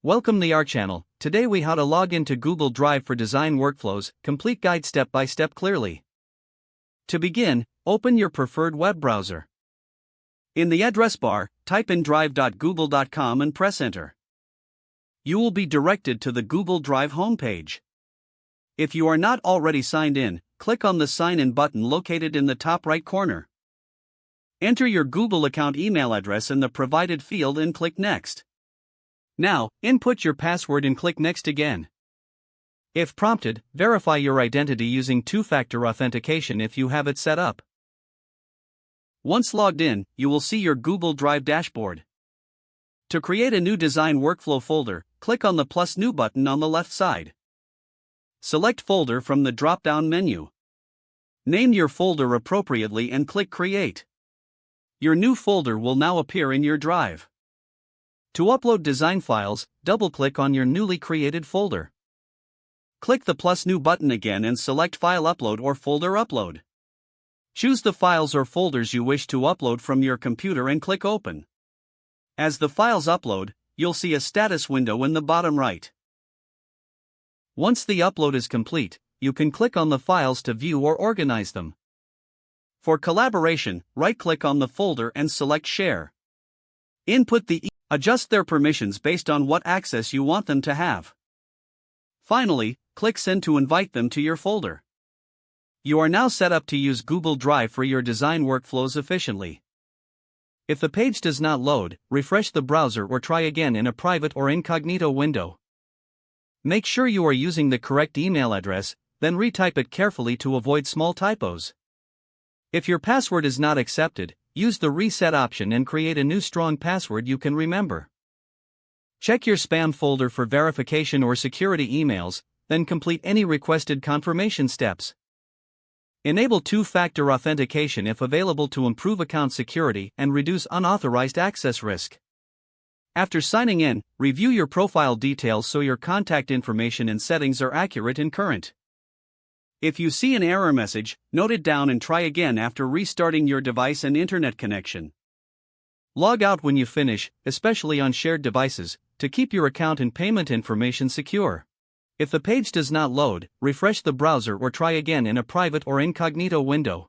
Welcome to our channel. Today we how to log into Google Drive for design workflows, complete guide step by step clearly. To begin, open your preferred web browser. In the address bar, type in drive.google.com and press enter. You will be directed to the Google Drive homepage. If you are not already signed in, click on the sign in button located in the top right corner. Enter your Google account email address in the provided field and click next. Now, input your password and click Next again. If prompted, verify your identity using two-factor authentication if you have it set up. Once logged in, you will see your Google Drive dashboard. To create a new design workflow folder, click on the plus New button on the left side. Select Folder from the drop-down menu. Name your folder appropriately and click Create. Your new folder will now appear in your Drive. To upload design files, double-click on your newly created folder. Click the plus New button again and select File Upload or Folder Upload. Choose the files or folders you wish to upload from your computer and click Open. As the files upload, you'll see a status window in the bottom right. Once the upload is complete, you can click on the files to view or organize them. For collaboration, right-click on the folder and select Share. Adjust their permissions based on what access you want them to have. Finally, click Send to invite them to your folder. You are now set up to use Google Drive for your design workflows efficiently. If the page does not load, refresh the browser or try again in a private or incognito window. Make sure you are using the correct email address, then retype it carefully to avoid small typos. If your password is not accepted, use the reset option and create a new strong password you can remember. Check your spam folder for verification or security emails, then complete any requested confirmation steps. Enable two-factor authentication if available to improve account security and reduce unauthorized access risk. After signing in, review your profile details so your contact information and settings are accurate and current. If you see an error message, note it down and try again after restarting your device and internet connection. Log out when you finish, especially on shared devices, to keep your account and payment information secure. If the page does not load, refresh the browser or try again in a private or incognito window.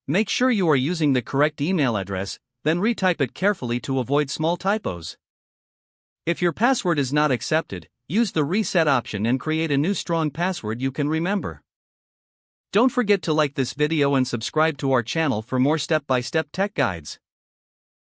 Make sure you are using the correct email address, then retype it carefully to avoid small typos. If your password is not accepted, use the reset option and create a new strong password you can remember. Don't forget to like this video and subscribe to our channel for more step-by-step tech guides.